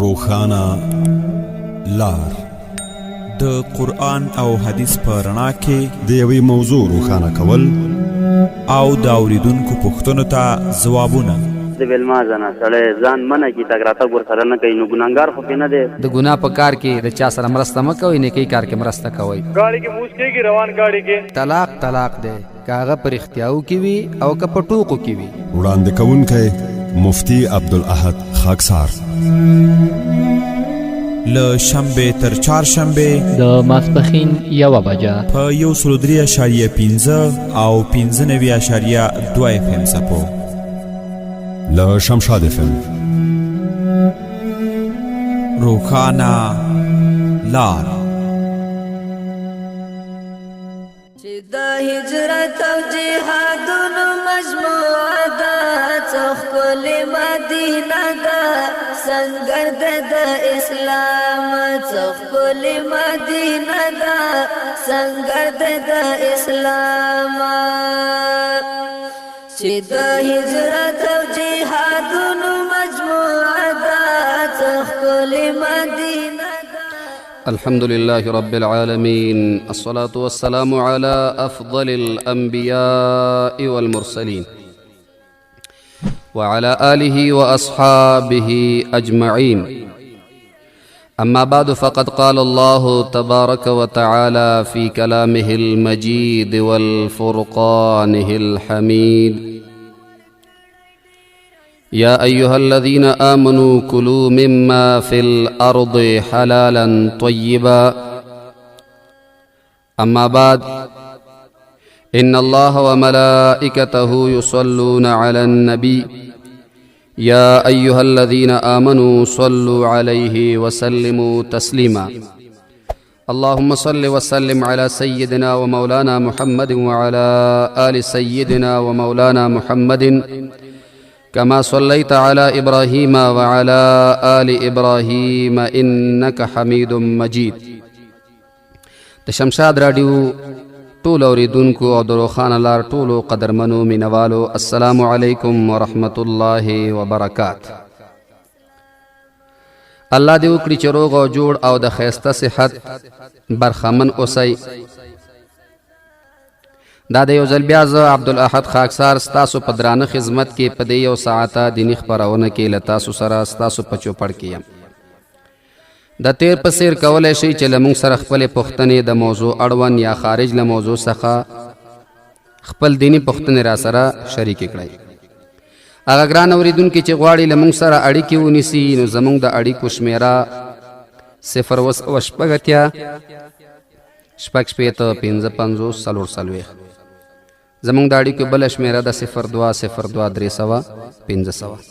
روښانه لار د قرآن او حدیث په رڼا کې د یوې موضوع روښانه کول او د اوریدونکو پوښتنو ته ځوابونه. د ویلما ځنه سړی ځان منع کي تګ راتګ ورسره نه کوي نو ګناهګار خو پې نه دی. د ګناه په کار کې د چا سره مرسته مه کوئ، نیکۍ کار کې مرسته کوئ. ګاډي کې موس کېږي روان ګاډي کې. طلاق دی که هغه په رښتیاو کې وي او که په ټوکو کې وي. وړاندې کوونکی مفتی عبدالاحد خاکسار. له شنبې تر چهارشنبې د ماسپښین 1 بجه په 103.5 او 95.2 FM څپو. له شمشاد FM روښانه لار. چې د هجرت او جهادونو مجموعه ده، څه ښکلې مدینه ده، سنگر ده د اسلام. څه ښکلې مدینه ده، سنگر ده د اسلام. چې د هجرت او جهادونو مجموعه ده، څه ښکلې مدینه ده. الحمد لله رب العالمين، الصلاة والسلام على أفضل الأنبياء والمرسلين وعلى آله وأصحابه أجمعين. أما بعد، فقد قال الله تبارك وتعالى في كلامه المجيد والفرقانه الحميد: يا أيها الذين آمنوا كلوا مما في الأرض حلالا طيبا. أما بعد، إن الله وملائكته يصلون على النبي يا أيها الذين آمنوا صلوا عليه وسلموا تسليما. اللهم صل وسلم على سيدنا ومولانا محمد وعلى آل سيدنا ومولانا محمد كما صليت على إبراهيم وعلى آل إبراهيم إنك حميد مجيد. د شمشاد رادیو ټول اوریدونکو او د روښانه لار ټولو قدرمنو مینوالو، السلام علیکم ورحمت الله وبرکاته. الله دې وکړي چې روغ او جوړ او د ښایسته صحت برخمن اوسئ. دا د یو ځل بیا زه عبدالاحد خاکسار ستاسو په درانه خدمت کې په دې یو ساعته دیني خپرونه کې له تاسو سره ستاسو په چوپړ کې یم. د تیر په څیر کولی شئ چې له موږ سره خپلې پوښتنې د موضوع اړوند یا خارج له موضوع څخه خپل دیني پوښتنې را سره شریکې کړئ. هغه ګران اورېدونکي چې غواړي له موږ سره اړیکې ونیسي نو زموږ د اړیکو شمېره 080-55-55-440. زموږ د اړیکو بله شمېره ده 02-02-300-500.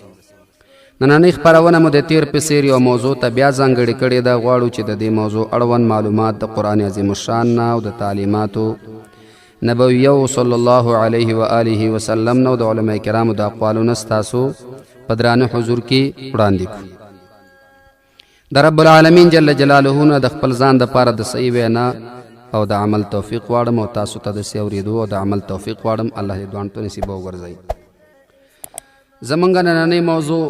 نننۍ خپرونه مو د تیر په څیر یو موضوع ته بیا ځانګړې کړې ده. غواړو چې د دې موضوع اړوند معلومات د قرآن عظیم الشان نه او د تعلیماتو نبویو صلی الله علیه و آله وسلم نه او د علماء کرامو د اقوالو نه ستاسو په درانه حضور کې وړاندې کړو. د رب العالمین جل جلاله نه د خپل ځان دپاره د صحیح وینا او د عمل توفیق غواړم او تاسو ته د صحیح اورېدو او د عمل توفیق غواړم. الله دې دواړو ته نصیب وګرځوي. زمونږ نننۍ موضوع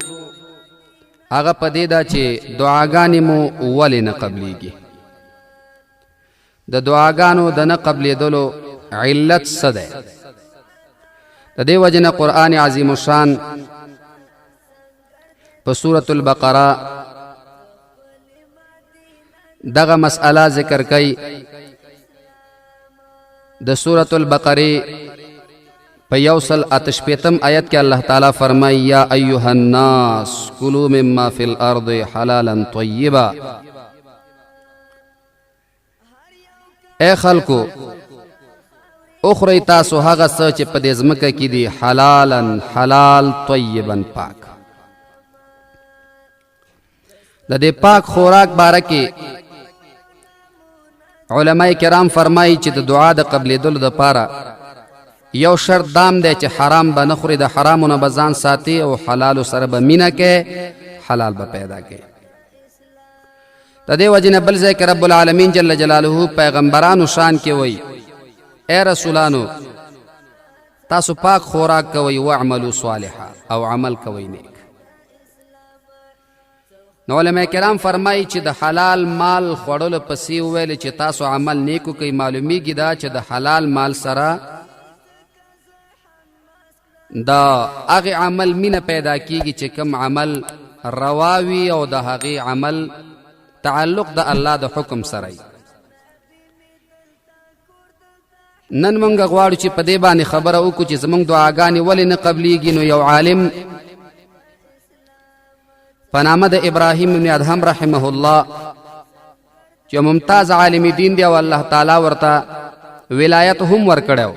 هغه په دې ده چې دعاګانې مو ولې نه قبلیږي. د دعاګانو د نه قبلېدلو علت څه دی؟ د دې وجې نه قرآن عظیم الشان په سورة البقره دغه مسئله ذکر کوي. د سورة البقره په 108 آیت کې الله تعالی فرمایي: یا ایها الناس کلوا مما فی الارض حلالا طیبا. اے خلکو، اخری تاسو هغه څه چې په دې ځمکه کې دي حلالا حلال، طیبا پاک. د دې پاک خوراک باره کې علماء کرام فرمایي چې د دعا د قبلېدلو دپاره یو شرط دام دی چې حرام به نه خوري، د حرامو نه به ځان ساتي او حلالو سره به مینه کوي، حلال به پیدا کوي. د دې وجې نه بل ځای کې رب العالمین جل جلاله پیغمبرانو شان کې وایي: اے رسولانو، تاسو پاک خوراک کوئ، واعملوا صالحا، او عمل کوئ نیک. نو علماء کرام فرمایي چې د حلال مال خوړلو پسې وویل چې تاسو عمل نیکو کوي، معلومیږي دا چې د حلال مال سره دا هغه عمل مینه پیدا کیږي چې کوم عمل رواوي او د هغه عمل تعلق د الله د حکم سره. نن مونږ غواړو چې په دې باندې خبره وکړو چې زمونږ دعاګانې ولې نه قبلیږي. نو یو عالم په نامه د ابراهیم ابن ادهم رحمه الله چې ممتاز عالم دین دی او الله تعالی ورته ولایت هم ورکړو،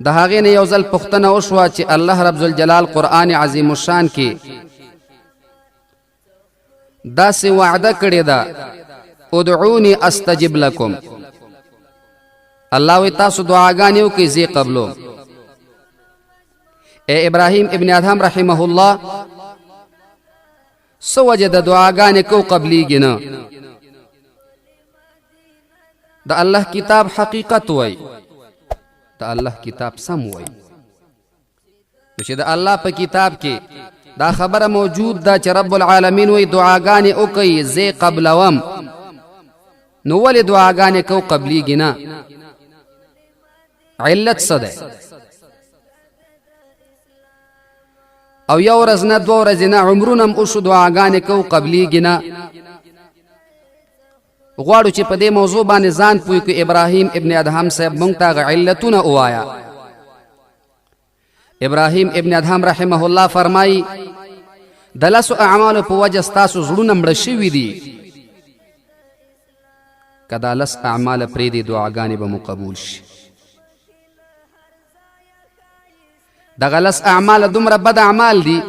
د هغې نه یو ځل پوښتنه وشوه چې الله رب ذوالجلال قرآن عظیم الشان کې داسې وعده کړې ده ادعوني استجب لكم، الله وی تاسو دعاګانې وکړئ زه قبلوم. اے ابراهیم ابن ادهم رحمه الله سو وجه د دعاګانې کو قبلیږي نه؟ د الله کتاب حقیقت وای، د الله کتاب سم وای. چې د الله په کتاب کې دا خبره موجود ده چې رب العالمین وی دعاګانې وکړئ زه قبلوم، نو ولې دعاګانې کو قبلیږي نه؟ علت څه ده؟ او یو ورځ نه دوه ورځې نه عمرونه هم وشو دعاګانې کو قبلیږي نه. غواړو چې په دې موضوع باندې ځان پوه کړو. ابراهیم ابن ادهم صاحب مونږ ته هغه علتونه ووایه. ابراهیم ابن ادهم رحمه الله فرمایي د لسو اعمالو په وجه ستاسو زړونه مړه شوي دي، که دا لس اعمال پرېږدي دعاګانې به مو قبول شي. دغه لس اعمال دومره بد اعمال دي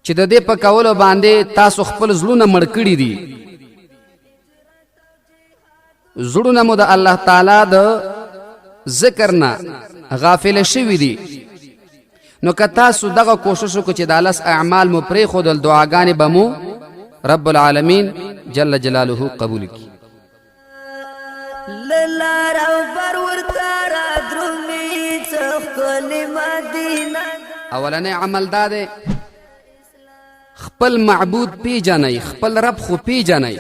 چې د دې په کولو باندې تاسو خپل زړونه مړ کړي دي، زړونه مو د الله تعالی د ذکر نه غافل شوي دي. نو که تاسو دغه کوشش وکړو چې دا لس اعمال مو پرېښودل دعاګانې به مو رب العالمین جل جلاله قبول کړي. للار او بر ورته را درومي څخکلې مدینه. اولنی عمل دا دی خپل معبود پیژنئ، خپل رب خو پیژنئ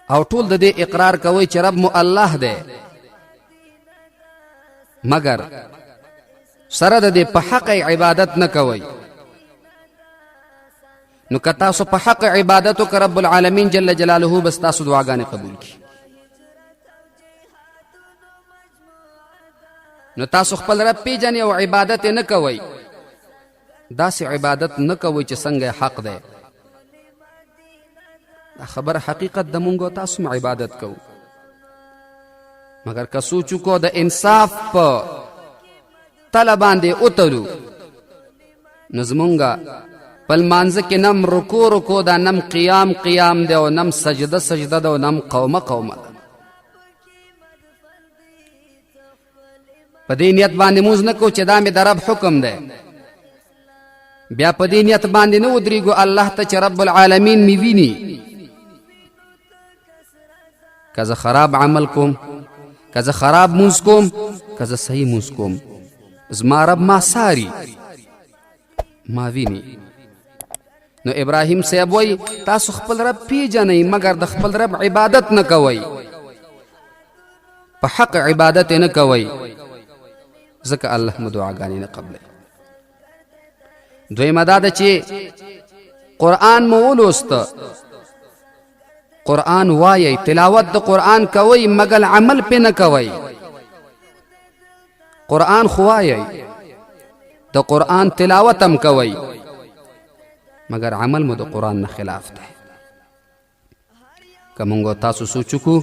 او ټول د دې اقرار کوئ چې رب مو الله دی، مگر سره د دې په حق عبادت نه کوئ. نو که تاسو په حق عبادت وکړئ رب العالمین جل جلاله بس تاسو دعاګانې قبول کړي. نو تاسو خپل رب پیژنئ او عبادت نه کوئ، داسې عبادت نه کوئ چې څنګه حق دی. دا خبر حقیقت د مونږ او تاسو عبادت کوو، مگر که سوچ وکړو د انصاف په تله باندې وتلو نو زمونږ په لمانځه کې نم رکوع رکوع ده، نم قیام قیام ده، او نم سجده سجده ده، او نم قومه قومه ده. په دې نیت باندې مونځ نه کوو چې دا مې د رب حکم دی، بیا په دې نیت باندې نه ودرېږو الله ته چې رب العالمین مې ویني. که زه خراب عمل کوم، که زه خراب مونځ کوم، که زه صحیح مونځ کوم، زما رب ما ساري، ما ویني. نو ابراهیم صاحب وای تاسو خپل رب پیژنئ مگر د خپل رب عبادت نه کوئ، په حق عبادت نه کوئ، ځکه الله مو دعاګانې نه قبلوي. دویمه دا ده چې قرآن مو ولوست، قرآن وایئ، تلاوت د قرآن کوئ مگر عمل پې نه کوئ. قرآن خو وایئ، د قرآن تلاوت هم کوئ، مگر عمل مو د قرآن نه خلاف دی. که مونږ تاسو سوچ وکړو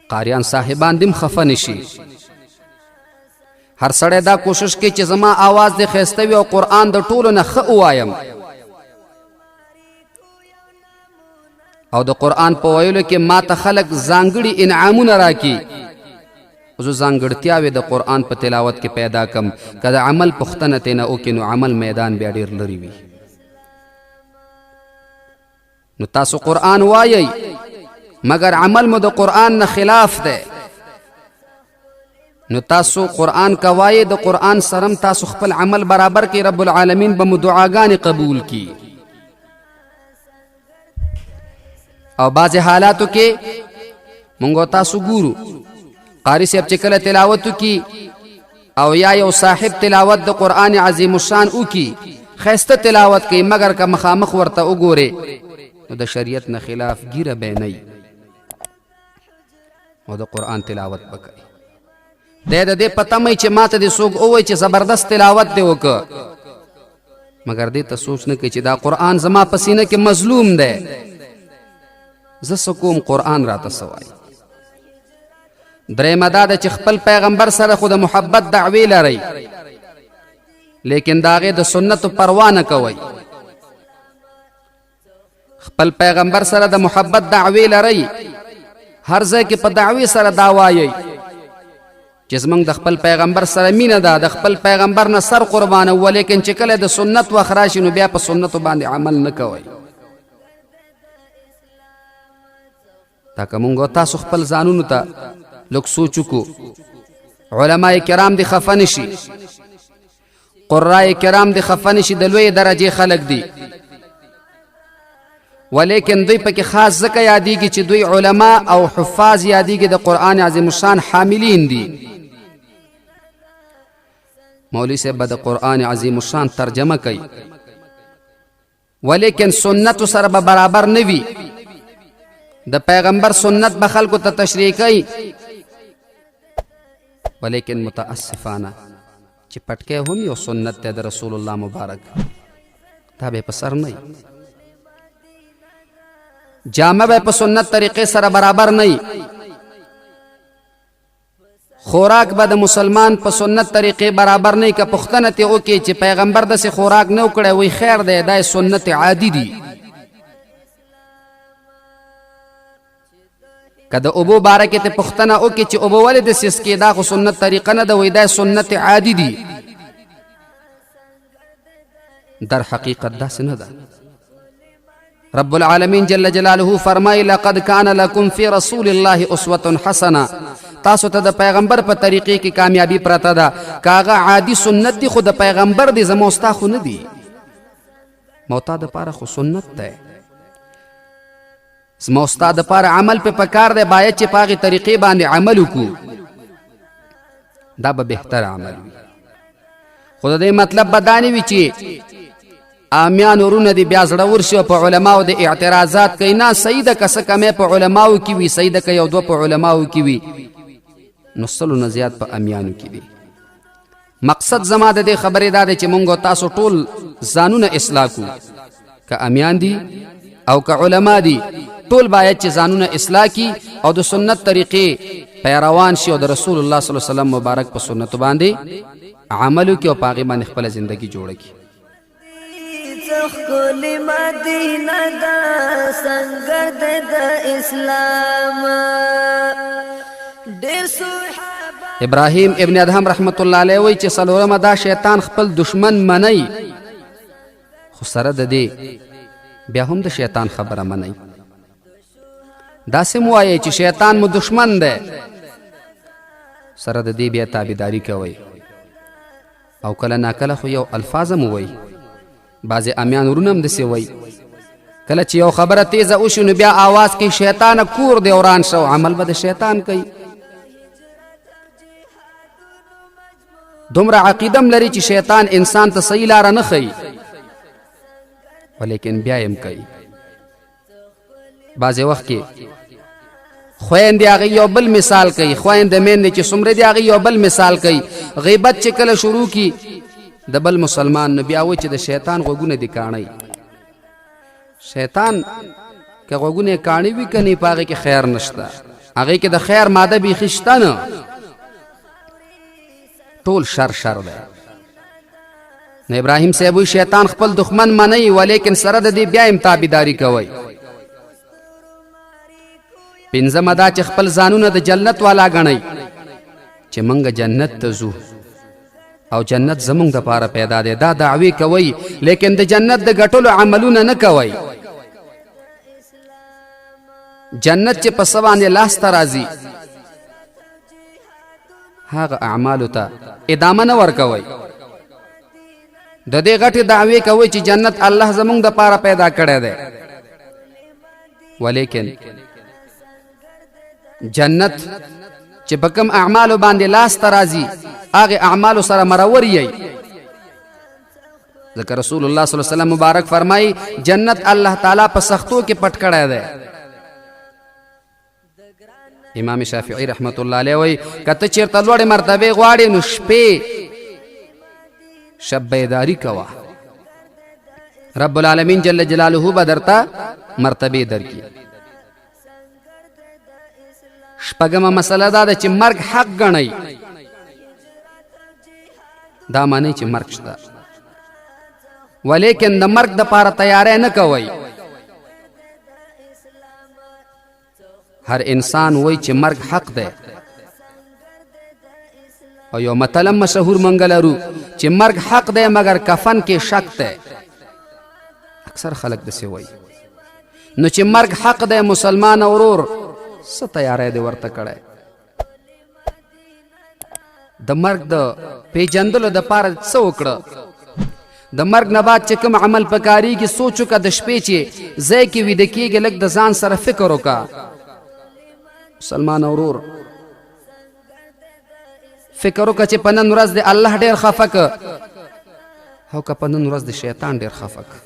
قاریان صاحبان دې خفه نشي، هر سړی دا کوشش کوي چې زما आवाज دې ښایسته وي او قرآن د ټولو نه ښه ووایم، او د قرآن په ویلو کې ما ته خلک ځانګړي انعامونه راکړي، زه ځانګړتیاوې د قرآن په تلاوت کې پیدا کم. که د عمل پوښتنه ترې نه وکړي نو عمل میدان بیا ډېر لرې وي. نو تاسو قرآن وایئ مگر عمل مو د قرآن نه خلاف دی. نو تاسو قرآن کوای، د قرآن سرم تاسو خپل عمل برابر کی، رب العالمین به مو دعاګانې قبول کی. او بعض حالاتو کې مونږ تاسو ګورو قاری صاحب چې کله تلاوت کی او یا یو صاحب تلاوت د قرآن عظیم الشان او کی خیسته تلاوت کی، مگر که مخامخ ورته وګوره نو د شریعت نه خلاف ګیره به نه او د قرآن تلاوت وکړي. د دې پته مې چې ماته دې څوک ووایي چې زبردست تلاوت دې وکړه، مګر دې ته سوچ نه کوي چې دا قرآن زما په سینه کې مظلوم دی، زه څه کوم قرآن راته څه وایي. درېیمه دا ده چې خپل پیغمبر سره خو د محبت دعوې لرئ، لیکن د هغې د سنتو پروا نه کوئ. خپل پیغمبر سره د محبت دعوې لرئ، هر ځای کې په دعوې سره دا وایئ چې زمونږ د خپل پیغمبر سره مینه ده، د خپل پیغمبر نه سر قربانوو، لیکن چې کله د سنت وخت راشي نو بیا په سنتو باندې عمل نه کوئ. دا که مونږ تاسو خپل ځانونو ته لږ سوچ وکړو، علماء کرام دې خفه نه شي، قراء کرام دې خفه نه شي، د لویې درجې خلک دي، ولیکن دوی پکې خاص ځکه یادېږي چې دوی علما او حفاظ یادېږي د قرآن عظیم الشان حاملین دي. مولوی صاحب به د قرآن عظیم الشان ترجمه کوي، ولیکن سنتو سره به برابر نه وي. د پیغمبر سنت به خلکو ته تشریح کوي، ولیکن متاسفانه چې پټکی هم یو سنت دی د رسول الله مبارک، دا به په سر نه وي. جامه به په سنت طریقې سره برابر نه وي. خوراک به د مسلمان په سنت طریقې برابر نه وي. که پوښتنه ترې وکړي چې پیغمبر داسې خوراک نه وکړی، وایي خیر دی، دا سنت عادي دي. که د اوبو باره کې ته پوښتنه وکړي چې اوبه ولې داسې څښې، دا خو سنت طریقه نه ده، وایي دا سنت عادي دي. در حقیقت داسې نه ده. رب العالمین جل جلاله فرمایي لقد کان لکم فی رسول الله اسوة حسنه، تاسو ته د پیغمبر په طریقې کې کامیابی پرته ده. که هغه عادي سنت دی خو د پیغمبر دی، زما ستا خو نه دی، موتا د پاره خو سنت دی، زما ستا د پاره عمل په پکار دی، باید چې په هغې طریقې باندې عمل وکړو، دا به بهتر عمل وي. خو د دې مطلب به دا نه وي چې عامیان ورونه دي بیا زړه ورشي او په علماو د اعتراضات کوي. نه، صحیح ده که څه کمی په علماو کې وي، صحیح ده که یو دوه په علماو کې وي، نو سلو نه زیات په امیانو کې دي. مقصد زما د دې خبرې دا دی چې مونږ تاسو ټول ځانونه اصلاح کړو، که امیان دي او که علما دي، ټول باید چې ځانونه اصلاح کی او د سنت طریقې پیروان شي او د رسول الله صلی الله علیه وسلم مبارک په سنتو باندې عمل وکړي او په هغې باندې خپله زندگی جوړه کړي. ښکلې مدینه ده سنګر دی د اسلام، ډېر صحابه. ابراهیم ابن ادهم رحمت الله علیه وایي چې څلورمه دا شیطان خپل دشمن منئ، خو سره د دې بیا هم د شیطان خبره منئ. داسې مو وایئ چې شیطان مو دشمن دی، سره د دې بیا تابعداري کوئ. او کله ناکله خو یو الفاظ هم ووایي، بعضې امیان ورونه هم داسې وایي، کله چې یو خبره تیزه وشي نو بیا آواز کوي شیطانه کور دی وران شو، عمل به د شیطان کوي. دومره عقیده هم لري چې شیطان انسان ته صحیح لاره نه ښیي، ولیکن بیا یې هم کوي. بعضې وخت کې خویندې هغې یو بل مثال کوي، خویندې میندې چې څومره دي هغې یو بل مثال کوي. غیبت چې کله شروع کی د بل مسلمان، نو بیا وایي چې د شیطان غوږونه دي کاڼئ. شیطان که غوږونه یې کاڼي وي که نه، په هغې کې خیر نشته، هغې کې د خیر ماده بیخي شته نه، ټول شر شر دی. نو ابراهیم صاحب وایي شیطان خپل دښمن منئ، ولیکن سره د دې بیا هم تابعداري کوئ. پنځمه دا چې خپل ځانونه د جنت والا ګڼئ، چې موږ جنت ته ځو او جنت زمونږ دپاره پیدا دی، دا دعوی کوئ، لیکن د جنت د ګټلو عملونه نه کوئ. جنت چې په څه باندې لاسته راځي، هغه اعمالو ته ادامه نه ورکوئ. د دې غټې دعوې کوئ چې جنت الله زمونږ د پاره پیدا کړی دی، ولیکن جنت چې په کوم اعمالو باندې لاس ته راځي هغې اعمالو سره مرور یئ. ځکه رسول الله صلی الله علیه وسلم مبارک فرمایي جنت الله تعالی په سختو کې پټ کړی دی. امام شافعي رحمت الله علیه وایي که ته چېرته لوړې مرتبې غواړې نو شپې شب بیداري کوه، رب العالمین جل جلاله به درته مرتبې درکړي. شپږمه مسله دا ده چې مرګ حق ګڼئ. دا معنی چې مرګ شته، ولیکن د مرګ دپاره تیاری نه کوئ. هر انسان وای چې مرګ حق دی، او یو متل مشهور مونږ لرو چې مرګ حق دی مگر کفن کې شک دی. اکثر خلک داسې وایي. نو چې مرګ حق دی مسلمان ورور څه تیاری دی ورته کړی؟ د مرګ د پیژندلو دپاره څه وکړه؟ د مرګ نه بعد چې کوم عمل پکارېږي سوچ وکړه. د شپې چې ځای کې ویده کېږي لږ د ځان سره فکر وکړه. مسلمان ورور فکر وکړه چې په نن ورځ د الله ډېر خفه که او که په نن ورځ د شیطان ډېر خفه که.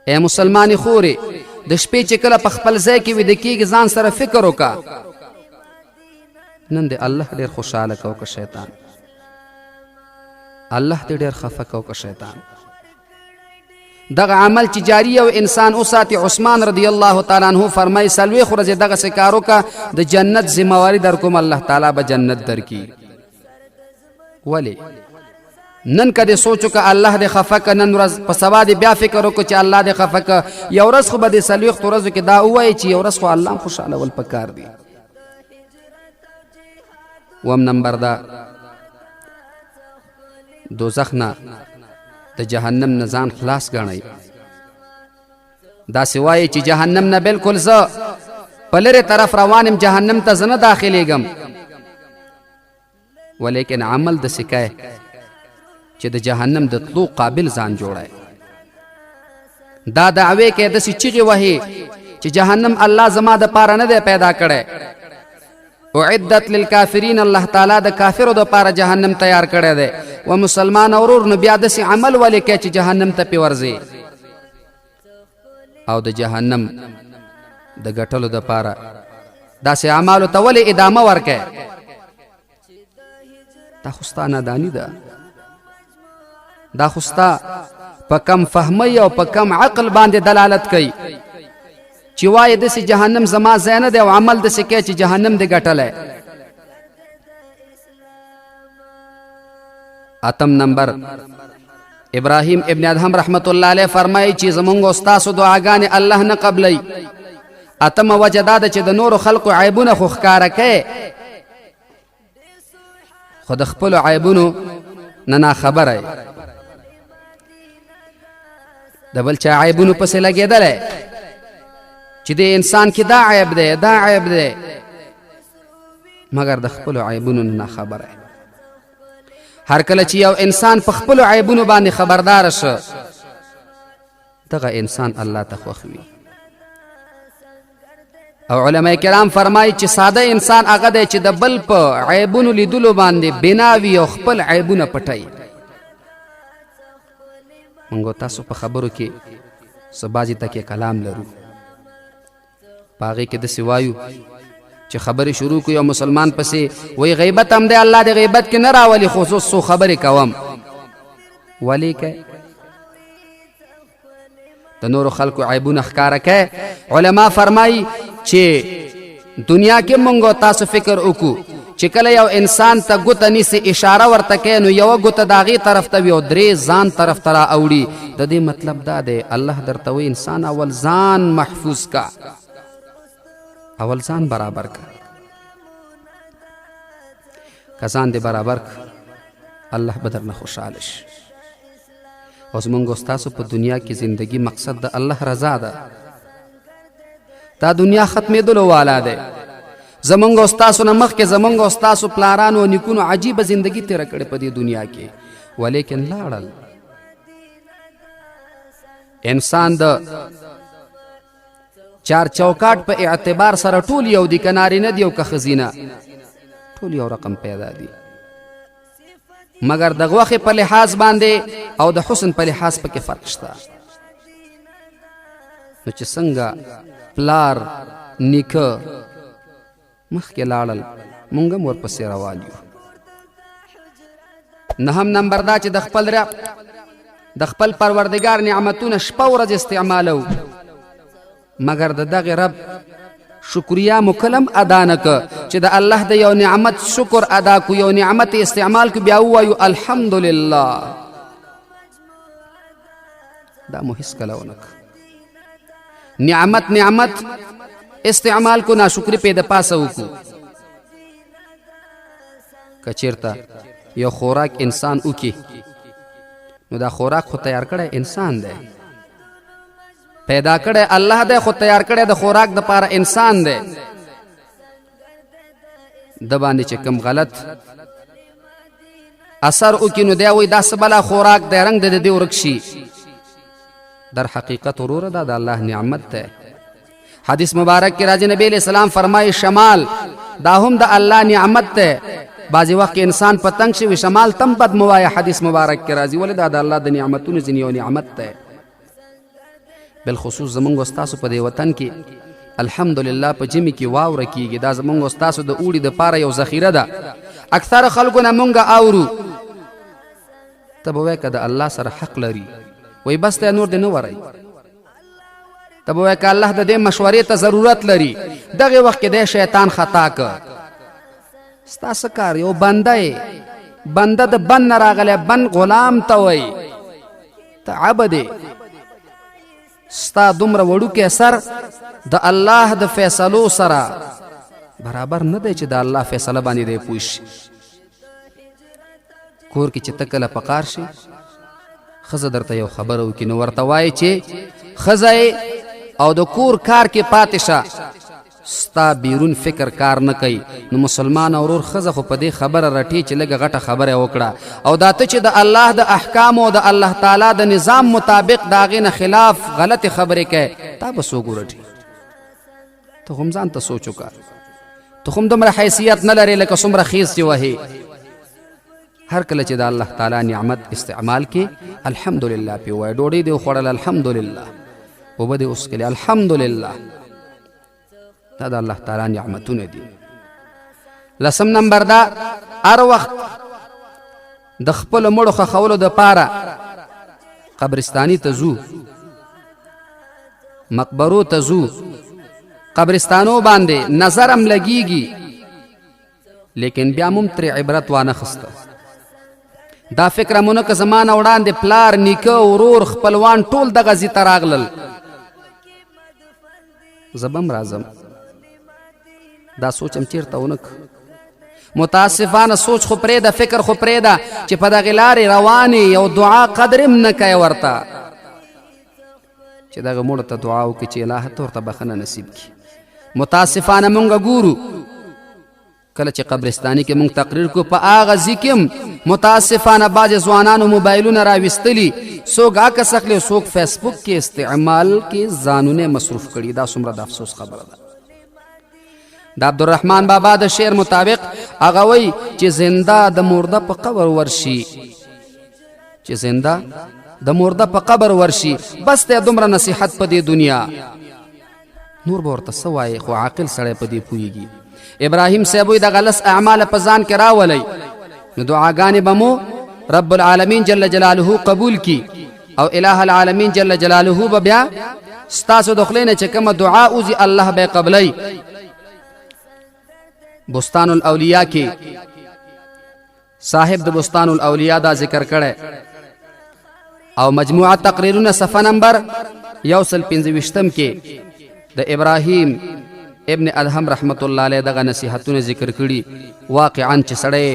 ای مسلمانې خورې د شپې چې کله په خپل ځای کې ویده کېږي ځان سره فکر وکړه نن د الله ډېر خوشحاله کو که شیطان، الله دې ډېر خفه کو که شیطان. دغه عمل چې جاری او انسان وساتي، عثمان رضی الله تعالی عنہ فرمایي 40 ورځې دغسې کار وکړه د جنت ذمہواري در کوم الله تعالی به جنت درکړي. ولې نن که دې سوچ وکړه الله دې خفه که، نن ورځ په سبا دې بیا فکر وکړو چې الله دې خفه که. یو ورځ خو به دې 40 ورځو کې دا ووایي چې یو ورځ خو الله هم خوشحالول پکار دی. وم نمبر دا دوزخ نه د جهنم نه ځان خلاص ګڼئ. داسې وایي چې جهنم نه بلکل زه په لرې طرف روان یم، جهنم ته زه نه داخلېږم، ولیکن عمل داسې کوئ چې د جهنم د تلو قابل ځان جوړئ. دا دعوې کې داسې چیغې وهي چې جهنم الله زما دپاره نه دی پیدا کړی. اعدت للکافرین، الله تعالی د کافرو دپاره جهنم تیار کړی دی. و مسلمان ورور نو بیا داسې عمل ولې کوې چې جهنم ته پې ورځې او د جهنم د ګټلو دپاره داسې اعمالو ته ولې ادامه ورکوې؟ دا خو ستا ناداني ده، دا خو ستا په کم فهمۍ او په کم عقل باندې دلالت کوي چې وایي داسې جهنم زما ځای نه دی او عمل داسې کوي چې جهنم دې ګټلی. اتم نمبر ابراهیم ابن ادهم رحمت الله علیه فرمایي چې زمونږ او ستاسو دعاګانې الله نه قبلی. اتمه وجه دا ده چې د نورو خلقو عیبونه خو ښکاره کوې خو د خپلو عیبونو نه ناخبره یې، د بل چا عیبونو پسې لګېدلی چې د انسان کې دا عیب دی دا عیب دی، مګر د خپلو عیبونو نه ناخبره یې. هر کله چې یو انسان په خپلو عیبونو باندې خبردار شه دغه انسان الله ته خوښ وي. او علماء کرام فرمایي چې ساده انسان هغه دی چې د بل په عیبونو لیدلو باندې بنا وي او خپل عیبونه پټوي. موږ تاسو په خبرو کې څه بعضې تکې کلام لرو، په هغې کې داسې وایو چې خبرې شروع کړو یو مسلمان پسې وایي غیبت هم دی، الله د غیبت کې نه راولي خو زه څو خبرې کوم. ولې کوې؟ د نورو خلکو عیبونه ښکاره کوې. علما فرمایي چې دنیا کې موږ تاسو فکر وکړو چې کله یو انسان ته ګوته نیسي اشاره ورته کوي نو یوه ګوته د هغې طرف ته وي او درې ځان طرف ته را اوړي. د دې مطلب دا دی الله درته وایي انسان اول ځان محفوظ کا، اول ځان برابر کا. که ځان دې برابر کا الله به درنه خوشحاله شي. او زمونږ ستاسو په دنیا کې زندگی مقصد د الله رضا ده. دا دنیا ختمېدلو والا دی. زمونږ او ستاسو نه مخکې زمونږ او ستاسو پلارانو او نیکونو عجیبه زندگی تیره کړې په دې دنیا کې، ولیکن لاړل. انسان د چار چوکاټ په اعتبار سره ټول یو دي، که نارینه دي او که ښځینه، ټول یو رقم پیدا دي، مګر د غوښې په لحاظ باندې او د حسن په لحاظ پکې فرق شته. نو چې څنګه پلار نیکه مخکې لاړل، مونږ هم ورپسې روان یو. نهم نمبر دا چې د خپل پروردګار نعمتونه شپه ورځ استعمالو، مګر د دغه رب شکریه مو کلم ادا نه که چې د الله د یو نعمت شکر ادا کو، یو نعمت استعمال کو، بیا ووایو الحمدلله. دا مو هیڅ کله ونه که. نعمت استعمال کو، ناشکری پې د پاسه وکړو. که چېرته یو خوراک انسان وکړي، نو دا خوراک خو تیار کړی انسان دی، پیدا کړی الله دی، خو تیار کړی د خوراک د پاره انسان دی. د باندې چې کم غلط اثر وکړي، نو دی وایي دا څه بلا خوراک دی، رنګ د دې ورک شي. در حقیقت وروره دا د الله نعمت دی. حدیث مبارک کې راځي نبی علیہ السلام فرمایي شمال دا هم د الله نعمت دی. بعضې وخت کې انسان پتنګ شي، شمال تم بد موایه. حدیث مبارک کې راځي ولې دا د الله د نعمتونو ځینې یو نعمت دی. بالخصوص زمونږ او ستاسو په دې وطن کې الحمدلله په ژمي کې واوره کېږي. دا زمونږ او ستاسو د اوړي دپاره یو ذخیره ده. اکثر خلکو نه مونږ اورو، ته به وایې که د الله سره حق لري، وایي بس ته نور دې نه ورئ. ته به وایې که الله د دې مشورې ته ضرورت لري، دغې وخت کې دی شیطان خطا که. ستا څه کار، یو بنده یې، بنده د بن نه راغلی، بن غلام ته وایي، ته عبد یې. ستا دومره وړوکی سر د الله د فیصلو سره برابر نه دی چې د الله فیصله باندې دی پوه شي. کور کې چې ته کله په قار شي، ښځه درته یو خبره وکړي، نو ورته وایي چې ښځه او د کور کار کې پاتې شه، ستا بیرون فکر کار نه کوي. نو مسلمان اورور ښځه خو په دې خبره رټي چې لږه غټه خبره وکړه، او دا ته چې د الله د احکامو او د الله تعالی د نظام مطابق د هغې نه خلاف غلطې خبرې کوي، تا به څوک ورټي؟ ته خو هم ځان ته سوچ وکړه. ته خو هم دومره حیثیت نه لرې لکه څومره خیز چې وهې. هر کله چې د الله تعالی نعمت استعمال کې الحمدلله پې ووایه. ډوډۍ دې وخوړل الحمدلله، اوبه دې وڅښلې الحمدلله. دا د الله تعالی نعمتونه دي. لسم نمبر دا، هر وخت د خپلو مړو ښخولو دپاره قبرستاني ته ځو، مقبرو ته ځو، قبرستانو باندې نظر هم لګیږي، لیکن بیا مو ترې عبرت وانه خسته. دا فکر مونه که زما نه وړاندې پلار نیکه ورور خپلوان ټول دغه ځي ته راغلل، زه به هم راځم. دا سوچ هم چېرته ونه که. متاسفانه سوچ خو پرېږده، فکر خو پرېږده چې په دغې لارې روانې یو دعا قدر هم نه کوې ورته، چې دغه مړو ته دعا وکړي چې الهه ته ورته بخښنه نصیب کړي. متاسفانه مونږ ګورو کله چې قبرستاني کې مونږ تقریر کو، په هغه ځای کې هم متاسفانه بعضې ځوانانو موبایلونه راویستلي، څوک عکس اخلي، څوک فیسبوک کې استعمال کې ځانونه مصروف کړي. دا څومره د افسوس خبره ده. د عبدالرحمن بابا د شعر مطابق هغه وایي چې زنده د مرده په قبر ورشي، چې زنده د مرده په قبر ورشي، بس ته دومره نصیحت په دې دنیا، نور به ورته څه وایي، خو عاقل سړی په دې پوهېږي. ابراهیم صاحب وایي دغه لس اعماله په ځان کې راولئ، نو دعاګانې به مو رب العالمین جل جلاله قبول کی، او الہ العالمین جل جلاله به بیا ستاسو د خولې نه چې کومه دعا وځي الله به قبلی. بستان الاولیاء کې صاحب د بستان الاولیاء دا ذکر کړی، او مجموعه تقریرونه صفحه نمبر 125 کې د ابراهیم ابن ادهم رحمت الله علیه دغه نصیحتونه ذکر کړي. واقعا چې سړی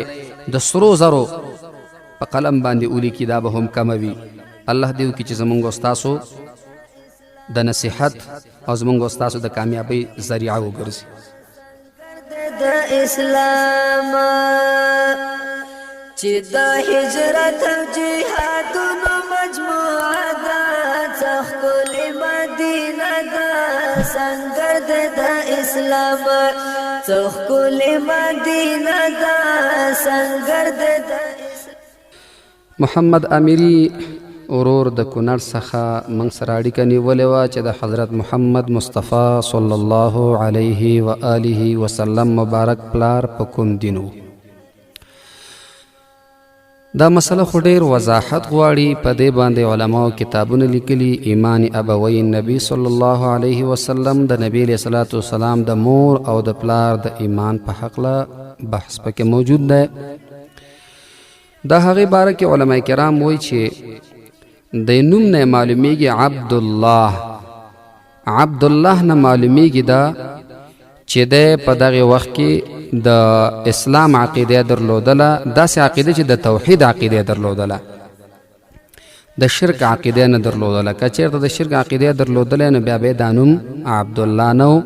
د سرو زرو په قلم باندې ولیکي دا به هم کمه وي. الله دې وکړي چې زمونږ استاسو د نصیحت او زمونږ استاسو د کامیابی ذریعه وګرځي. د اسلام چې د هجرت او جهادونو مجموعه ده څخکلې مدینه ده سنگر د اسلام څخکلې مدینه ده سنگر د محمد امیری ورور د کونړ څخه موږ سره اړیکه نیولې وه چې د حضرت محمد مصطفی صلی الله علیه و آله وسلم مبارک پلار په کوم دین و. دا مسله خو ډېر وضاحت غواړي. په دې باندې علماو کتابونه لیکلي. ایمان ابوین نبی صلی الله علیه وسلم د نبی علیه الصلاة والسلام د مور او د پلار د ایمان په حقله بحث پکې موجود دی. دا هغې باره کې علما کرام وایي چې د نوم نه معلومیږي عبدالله. عبدالله نه معلومیږي دا چې د په دغه وخت کې د اسلام عقیده درلودله، داسې عقیده چې د توحید عقیده درلودله، د شرک عقیده نه درلودله. که چېرته د شرک عقیده درلودله نو بیا به دا نوم عبدالله نه و.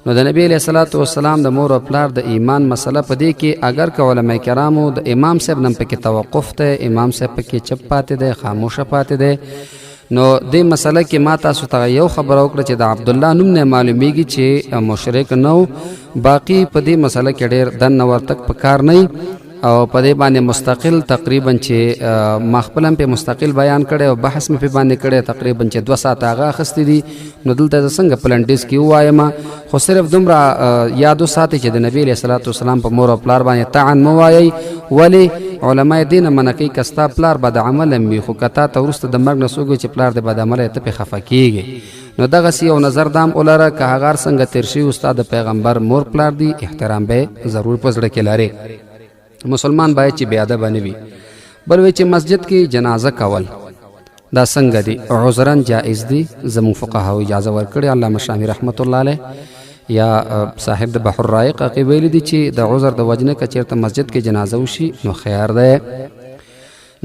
نو د نبی علیه الصلاة والسلام د مور او پلار د ایمان مسله په دې کې اگر که علما کرامو د امام صاحب نن پکې توقف دی، امام صاحب پکې چپ پاتې دی، خاموشه پاتې دی، نو دې مسله کې ما تاسو ته یو خبره وکړه چې د عبدالله نوم نه معلومیږي چې مشرک نه و. باقي په دې مسله کې ډېر دننه ورتګ په کار نه او په دې باندې مستقل تقریبا چې ما خپل هم په مستقل بیان کړی او بحث مې په باندې کړی تقریبا چې 2 ساعت هغه اخیستی دي. نو دلته زه څنګه پلنډیز کې ووایم، خو صرف دومره یادو ساتئ چې د نبی علیه الصلاة والسلام په مور او پلار باندې طعن مه وایئ. ولې علما دین منع کوي که ستا پلار بد عمل هم وي، خو که تا ته وروسته د مرګ نه څوک وي چې پلار د بد عمله ته پې خفه کېږي. نو دغسې یو نظر دام ولره که هغه هر څنګه تېر شوي ستا د پیغمبر مور پلار دي، احترام به ضرور په زړه کې لرې. مسلمان باید چې بې ادبه نه وي. بل وی چې مسجد کې جنازه کول دا څنګه دي؟ عذرا جائز دي. زموږ فقهاو اجازه ورکړې. علامه شامی رحمت الله علیه یا صاحب د بحر رایق هغې ویلي دي چې د عذر د وجې نه که چېرته مسجد کې جنازه وشي نو خیر دی.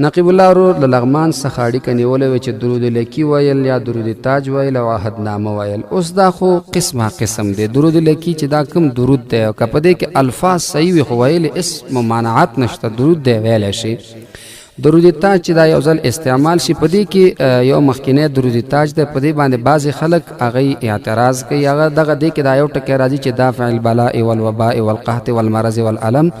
نقیب الله ورور له لغمان څخه اړیکه نیولی وی چې درود لکی ویل یا درود تاج ویل او عهدنامه ویل. اوس دا خو قسمه قسم دی. درود لکی چې دا کوم درود دی او که په دې کې الفاظ صحیح وي خو ویل اسم ممانعت نشته، درود دی ویلی شي. درود تاج چې دا یو ځل استعمال شي په دې کې یو مخکینی درود تاج دی، په دې باندې بعضې خلک هغې اعتراض کوي. هغه دغه دې کې دا یو ټکی راځي چې دافع البلاء والوباء والقحط والمرض والالم.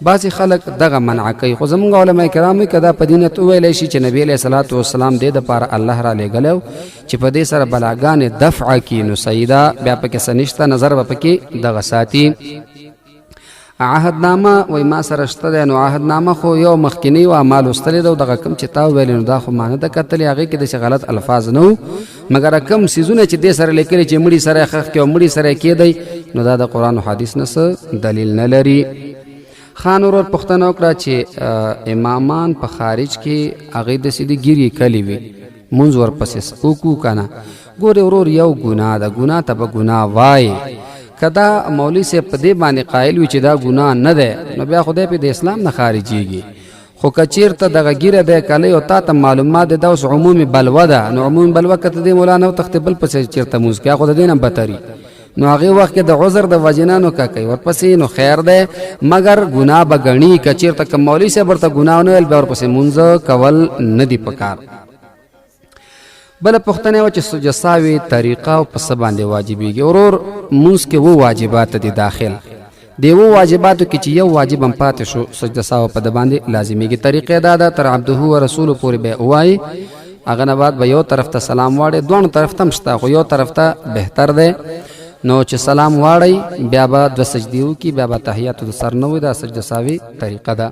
بعضې خلک دغه منع کوي، خو زموږ علما کرام وایي که دا په دینت وویلی شي چې نبی علیه الصلاة والسلام دې دپاره الله را لېږلی چې په دې سره بلاګانې دفع کړي نو صحیح ده، بیا پکې څه نشته، نظر به پکې دغه ساتي. عهدنامه وایي ما سره شته دی. نو عهدنامه خو یو مخکینی و ما لوستلی ده او دغه کوم چې تا وویلې نو دا خو ما نه ده کتلې، هغې کې داسې غلط الفاظ نه وو، مګر کوم څیزونه چې دې سره لیکلي چې مړي سره یې ښخ کړي او مړي سره یې کېدی نو دا د قرآن و حدیث نه څه دلیل نه لري. خان ورور پوښتنه وکړه چې امامان په خارج کې هغې داسې د ګیرې کلي وي، مونځ ورپسې وکړو که نه؟ ګورې ورور یو ګناه ده، ګناه ته به ګناه وایي. که دا مولوي صاحب په دې باندې قایل وي چې دا ګناه نه دی نو بیا خدای پې د اسلام نه خارجېږي. خو که چېرته دغه ګیره دی کلی او تا ته معلومات دی دا اوس عمومي بلوه ده، نو عمومي بلوه که ته دې مولا نه وتښتې بل پسې چېرته مونځ کوي خو د دې نه بتري، نو هغې وخت کې د عذر د وجې نه نو که کوي ورپسې نو خیر دی، مګر ګناه به ګڼي. که چېرته که مولوي صاحب ورته ګناه ونه ویل بیا ورپسې مونځ کول نه دي پکار. بله پوښتنه وه چې سجدساوي طریقه او په څه باندې واجبېږي؟ ورور مونځ کې 2 واجبات دي داخل. د 2 واجباتو کې چې یو واجب هم پاتې شو سجدساو په د باندې لازمیږي. طریقه دا ده تر عبده و رسولو پورې به ووایي، هغه نه بعد به یو طرف ته سلام واړئ، دوانو طرف ته هم شته خو یو طرف ته بهتر دی. نو چې سلام واړئ بیا به 2 سجدې وکړي، بیا به تحیاتو د سر نه وي، دا سجدساوي طریقه ده.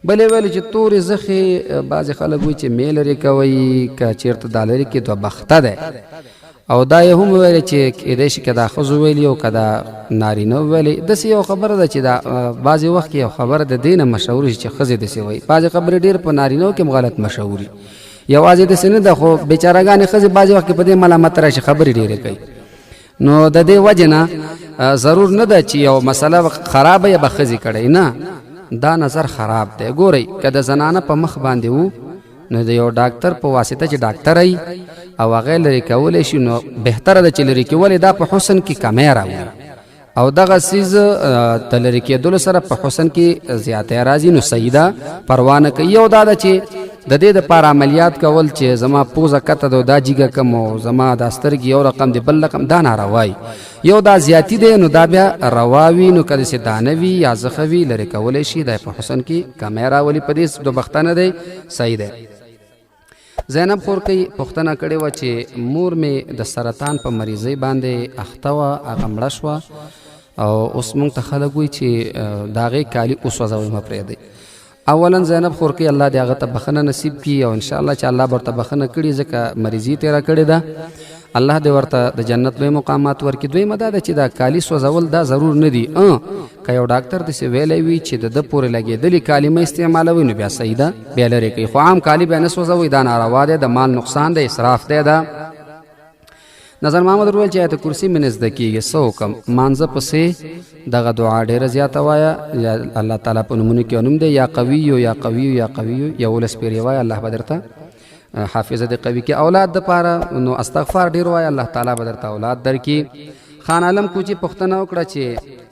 بلې ویلې چې تورې زخې بعضې خلک وایي چې مې لرې کوئ، که چېرته دا لرې کې 2 بخته دی. او دا یې هم ویلې چې کېدای شي که دا ښځو ویلي او که دا نارینه ویلې. داسې یو خبره ده چې دا بعضې وخت کې یو خبره د دې نه مشهور شي چې ښځې داسې وایي. بعضې خبرې ډېر په نارینهو کې هم غلط مشهوري، یوازې داسې نه ده، خو بېچارهګانې ښځې بعضې وخت کې په دې ملامت راشي، خبرې ډېرې کوي. نو د دې وجې نه ضرور نه ده چې یو مسله خرابه یا به ښځې کړی، نه، دا نظر خراب دی. ګورئ که د زنانه په مخ باندې وو نو د یو ډاکټر په واسطه چې ډاکټر ای او هغه لرې کولی شي نو بهتره ده چې لرې کول دا په حسن کې کمی راوړي. او دغه سیز د لرې کېدلو سره په حسن کې زیاتی راځي، نو سیده پروا نه کوي. یو دا ده چې د دې دپاره عملیات کول چې زما پوزه کته ده دا جیګه کم او زما دا سترګې یو رقم دی بل رقم، دا ناروایی. یو دا زیاتی دی نو دا بیا رواوي، نو که داسې دانه وي یا زخه وي لرې کولی شي، دا په حسن کې کمی راولي. په دې دوبختنه دی صحیح دی. زینب خورکۍ پوښتنه کړې وه چې مور مې د سرطان په مریضۍ باندې اخته وه، هغه مړه شوه او اوس مونږ ته خلک وایي چې د هغې کالي وسوځوئ مه پرېږدئ. اولا زینب خورکۍ الله دې هغه ته بخښنه نصیب کړي او انشاءالله چې الله به ورته بخښنه کړي ځکه مریضي تېره کړې ده. الله دې ورته د جنت لوی مقامات ورکړي. دویمه دا ده چې دا کالي سوځول دا ضرور نه دي. که یو ډاکټر داسې ویلی وي چې د ده پورې لګېدلي کالي مه استعمالوئ نو بیا صحیح ده، بیا لرې کوي. خو عام کالي بیا نه سوځوئ، دا ناروا دی، د مال نقصان دی، اسراف دی. دا نظر محمد وویل چې آیت کرسي مې نه زده کېږي، څه وکړم؟ مانځه پسې دغه دعا ډېره زیاته وایه، یا الله تعالی په نومونو کې یو نوم دی یا قویو یا قویو یا قویو، 11 پېرې وایه، الله به درته حافظه د قوي کې. اولاد دپاره نو استغفار ډېر وایه، الله تعالی به درته اولاد درکړي. خان عالم کوچي پوښتنه وکړه چې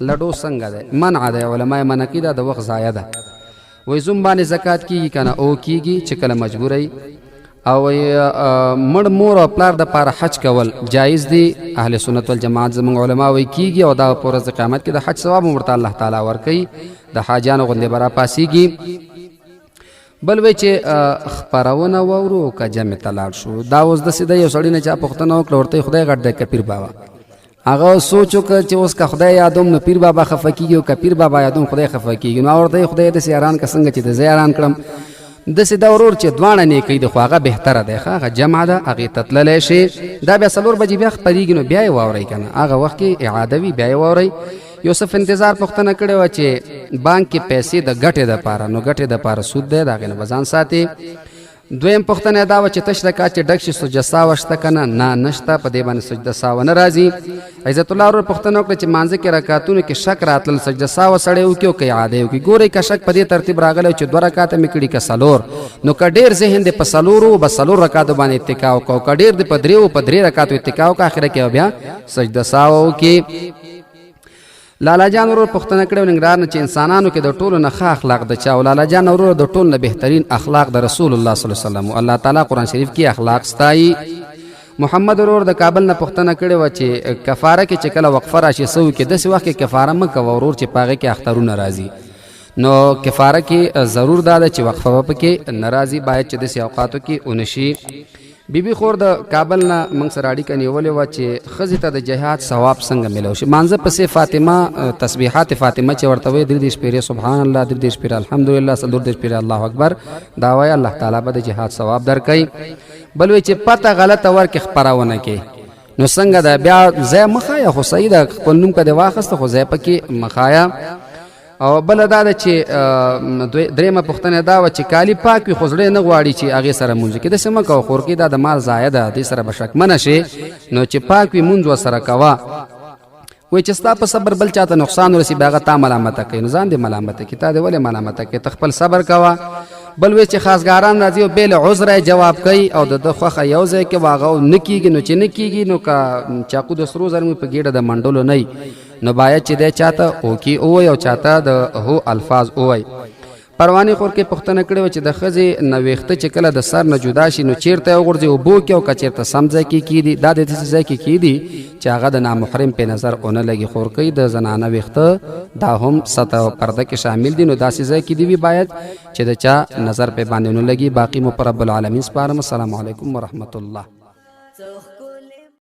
لډو څنګه دی؟ منع دی، علما یې منع کړي، دا د وخت ضایع ده. وایي زوم باندې زکات کېږي که نه؟ او کېږي چې کله مجبوری. او مړ مور او پلار دپاره حج کول جایز دی. اهل سنت والجماعت زموږ علما وایي کېږي او دا په ورځ د قیامت کې د حج ثواب هم ورته الله تعالی ورکوي، د حاجانو غوندې به راپاسېږي. بل وی چې خپرونه واورو که جمع ته لاړ شو. دا اوس داسې ده یو سړي نه چا پوښتنه وکړه ورته خدای غټ دی که پیر بابا؟ هغه سوچ وکړه چې اوس که خدای یادوم نو پیر بابا خفه کېږي او که پیر بابا یادوم خدای خفه کېږي. نو ورته خدای داسې حیران که څنګه چې د زه حیران کړم. داسې دا ورور چې دواړه نیکۍ د خو هغه بهتره دی، هغه جمع ده، هغې ته تللی شي. دا بیا 4 بجې بیا خپرېږي نو بیا یې واورئ که نه، هغه وخت کې اعاده وي بیا یې واورئ. یوسف انتظار پوښتنه کړې وه چې بانک کې پیسې د ګټې دپاره، نو ګټې دپاره سود دی، د هغې نه به ځان ساتي. دویم پوښتنه دا وه چې تش د کاچې ډک شي سجده ساوه شته که نه؟ نه نشته، په دې باندې سجده ساوه نه راځي. عزت الله ورور پوښتنه وکړه چې مانځه کې رکعتونو کې شک راتلل، سجده ساوه سړی وکړي او که اعاده وکړي. ګورئ که شک په دې ترتیب راغلی چې 2 رکعته مې کړي که 4، نو که ډېر ذهن دی په 4 به 4 رکعتو باندې اتکا وکړه، که ډېر دی په 3 په 3 رکعتو اتکا وکړه، اخره کې بیا سجده ساوه وکړي. لالا جان ورور پوښتنه کړې ننګرهار نه چې انسانانو کې د ټولو نه ښه اخلاق د چا؟ او لالا جان ورور د ټولو نه بهترین اخلاق د رسول الله صلی الله علیه وسلم. الله تعالی قرآن شریف کې اخلاق ستایي. محمد ورور د کابل نه پوښتنه کړې وه چې کفاره کې چې کله وقفه راشي څه وکړي؟ داسې وخت کې کفاره مه کوه ورور چې په هغې کې اخترونه راځي. نو کفاره کې ضرور دا ده چې وقفه به پکې نه راځي، باید چې داسې اوقاتو کې ونشي. بیبي خور د کابل نه موږ سره اړیکه نیولې وه چې ښځې ته د جهاد ثواب څنګه میلاو شي. مانځه پسې فاطمه تسبیحات فاطمه چې ورته وایي 33 پېرې سبحان الله، 33 پېرې الحمدلله، 34 پېرې الله اکبر، دا وایي الله تعالی به د جهاد ثواب درکوي. بل وایي چې پته غلطه ورکې خپرونه کې، نو څنګه ده؟ بیا ځای مه ښایه، خو صحیح ده خپل نوم که دې واخیسته خو ځای پکې مه ښایه. او بله دا ده چې درېیمه پوښتنه دا وه چې کالي پاک وي خو زړه نه غواړي چې هغې سره مونځ وکړي. داسې مه کوه خورکۍ، دا د مال ضایع ده، دې سره به شکمنه شي. نو چې پاک وي مونځ ورسره کوه. وایي چې ستا په صبر بل چاته نقصان ورسي بیا هغه تا ملامته کوي، نو ځان دې ملامته کوي، تا دې ولې ملامته کوي؟ ته خپل صبر کوه. بل وایي چې خاصګاران راځي او بې له عذره جواب کوي او د ده خوښه یو ځای کې هغه نه کېږي. نو چې نه کېږي نو که چاقو د سرو زر مې په ګېډه د منډلو نه نو باید چې دی چاته اوکي اووایي او چاته د هو الفاظ اووایي. پروانې خور کې پوښتنه کړې وه چې د ښځې نه ویښته چې کله د سر نه جدا شي نو چېرته یې وغورځي، اوبو کې او که چېرته سم ځای کې کېږدي؟ دا د داسې ځای کې کېږدي چې هغه د نامحرم په نظر ونه لګي. خورکۍ د زنانه ویښته دا هم سطح او پرده کې شامل دي، نو داسې ځای کې دي وي باید چې د چا نظر په باندې ونه لګي. باقي مو پر رب العالمین سپارم. السلام علیکم ورحمت الله.